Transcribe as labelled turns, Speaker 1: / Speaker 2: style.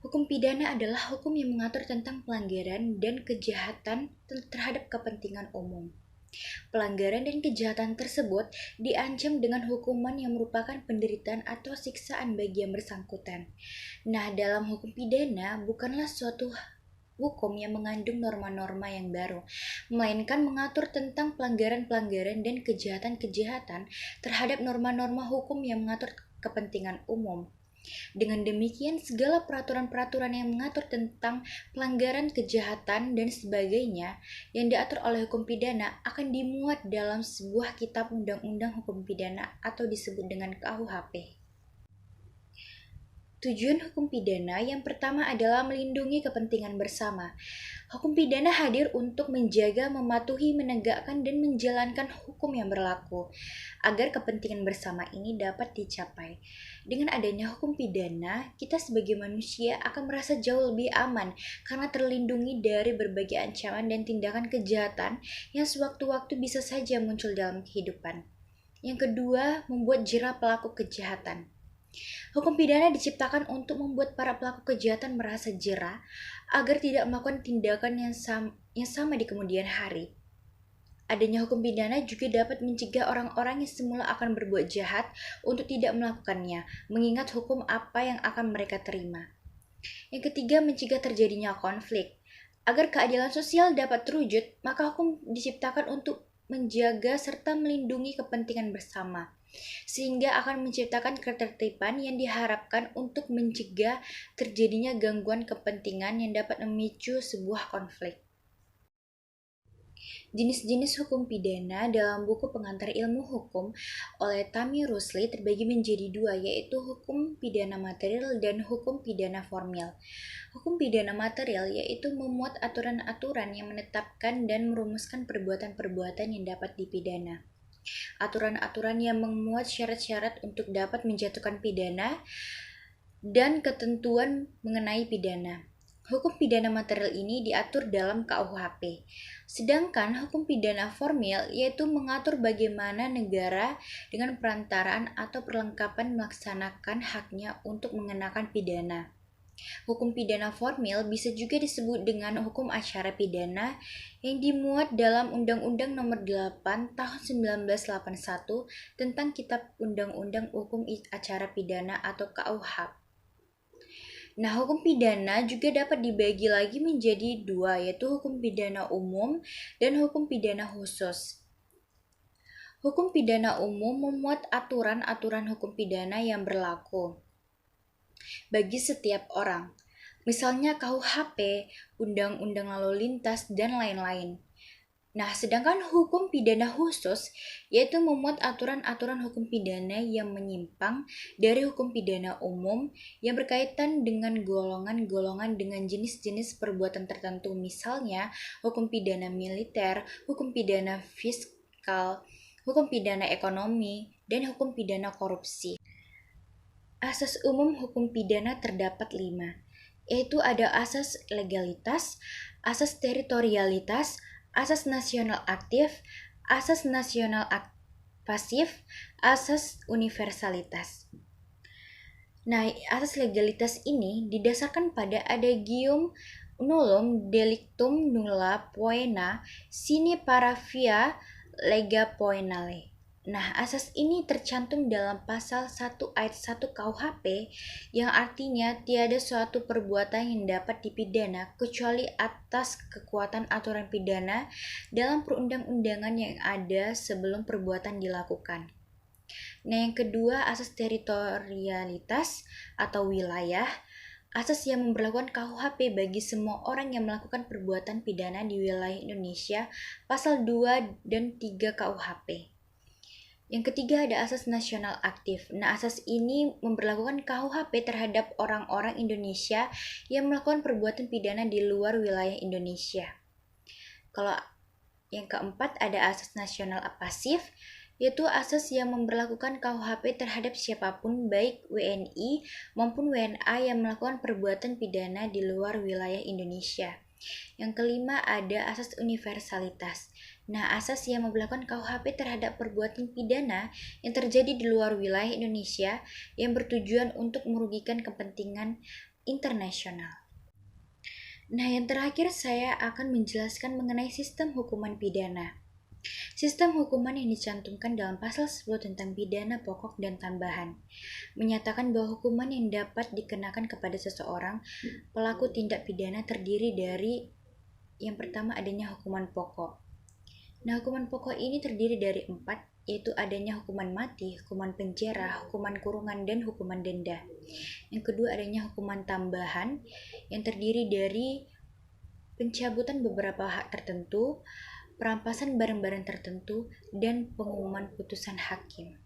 Speaker 1: hukum pidana adalah hukum yang mengatur tentang pelanggaran dan kejahatan terhadap kepentingan umum. Pelanggaran dan kejahatan tersebut diancam dengan hukuman yang merupakan penderitaan atau siksaan bagi yang bersangkutan. Nah, dalam hukum pidana bukanlah suatu hukum yang mengandung norma-norma yang baru, melainkan mengatur tentang pelanggaran-pelanggaran dan kejahatan-kejahatan terhadap norma-norma hukum yang mengatur kepentingan umum. Dengan demikian, segala peraturan-peraturan yang mengatur tentang pelanggaran, kejahatan, dan sebagainya yang diatur oleh hukum pidana akan dimuat dalam sebuah kitab undang-undang hukum pidana atau disebut dengan KUHP. Tujuan hukum pidana yang pertama adalah melindungi kepentingan bersama. Hukum pidana hadir untuk menjaga, mematuhi, menegakkan, dan menjalankan hukum yang berlaku agar kepentingan bersama ini dapat dicapai. Dengan adanya hukum pidana, kita sebagai manusia akan merasa jauh lebih aman karena terlindungi dari berbagai ancaman dan tindakan kejahatan yang sewaktu-waktu bisa saja muncul dalam kehidupan. Yang kedua, membuat jera pelaku kejahatan. Hukum pidana diciptakan untuk membuat para pelaku kejahatan merasa jera agar tidak melakukan tindakan yang sama di kemudian hari. Adanya hukum pidana juga dapat mencegah orang-orang yang semula akan berbuat jahat untuk tidak melakukannya, mengingat hukum apa yang akan mereka terima. Yang ketiga, mencegah terjadinya konflik. Agar keadilan sosial dapat terwujud, maka hukum diciptakan untuk menjaga serta melindungi kepentingan bersama, sehingga akan menciptakan ketertiban yang diharapkan untuk mencegah terjadinya gangguan kepentingan yang dapat memicu sebuah konflik. Jenis-jenis hukum pidana dalam buku Pengantar Ilmu Hukum oleh Tami Rusli terbagi menjadi dua, yaitu hukum pidana material dan hukum pidana formil. Hukum pidana material yaitu memuat aturan-aturan yang menetapkan dan merumuskan perbuatan-perbuatan yang dapat dipidana. Aturan-aturan yang memuat syarat-syarat untuk dapat menjatuhkan pidana dan ketentuan mengenai pidana. Hukum pidana material ini diatur dalam KUHP. Sedangkan hukum pidana formil yaitu mengatur bagaimana negara dengan perantaraan atau perlengkapan melaksanakan haknya untuk mengenakan pidana. Hukum pidana formil bisa juga disebut dengan hukum acara pidana yang dimuat dalam Undang-Undang Nomor 8 Tahun 1981 tentang Kitab Undang-Undang Hukum Acara Pidana atau KUHP. Nah, hukum pidana juga dapat dibagi lagi menjadi dua, yaitu hukum pidana umum dan hukum pidana khusus. Hukum pidana umum memuat aturan-aturan hukum pidana yang berlaku bagi setiap orang. Misalnya KUHP, Undang-Undang Lalu Lintas, dan lain-lain. Nah, sedangkan hukum pidana khusus yaitu memuat aturan-aturan hukum pidana yang menyimpang dari hukum pidana umum yang berkaitan dengan golongan-golongan dengan jenis-jenis perbuatan tertentu, misalnya hukum pidana militer, hukum pidana fiskal, hukum pidana ekonomi, dan hukum pidana korupsi. Asas umum hukum pidana terdapat 5, yaitu ada asas legalitas, asas teritorialitas, asas nasional aktif, asas nasional pasif, asas universalitas. Nah, asas legalitas ini didasarkan pada adagium nullum delictum nulla poena sine paravia lega poenale. Nah, asas ini tercantum dalam pasal 1 ayat 1 KUHP yang artinya tiada suatu perbuatan yang dapat dipidana kecuali atas kekuatan aturan pidana dalam perundang-undangan yang ada sebelum perbuatan dilakukan. Nah, yang kedua, asas teritorialitas atau wilayah. Asas yang memberlakukan KUHP bagi semua orang yang melakukan perbuatan pidana di wilayah Indonesia, pasal 2 dan 3 KUHP. Yang ketiga ada asas nasional aktif. Nah, asas ini memberlakukan KUHP terhadap orang-orang Indonesia yang melakukan perbuatan pidana di luar wilayah Indonesia. Kalau yang keempat ada asas nasional pasif, yaitu asas yang memberlakukan KUHP terhadap siapapun baik WNI maupun WNA yang melakukan perbuatan pidana di luar wilayah Indonesia. Yang kelima ada asas universalitas. Nah, asas yang memperlakukan KUHP terhadap perbuatan pidana yang terjadi di luar wilayah Indonesia yang bertujuan untuk merugikan kepentingan internasional. Nah, yang terakhir saya akan menjelaskan mengenai sistem hukuman pidana. Sistem hukuman yang dicantumkan dalam pasal 10 tentang pidana pokok dan tambahan menyatakan bahwa hukuman yang dapat dikenakan kepada seseorang pelaku tindak pidana terdiri dari yang pertama adanya hukuman pokok. Nah, hukuman pokok ini terdiri dari 4, yaitu adanya hukuman mati, hukuman penjara, hukuman kurungan, dan hukuman denda. Yang kedua adanya hukuman tambahan yang terdiri dari pencabutan beberapa hak tertentu, perampasan barang-barang tertentu, dan pengumuman putusan hakim.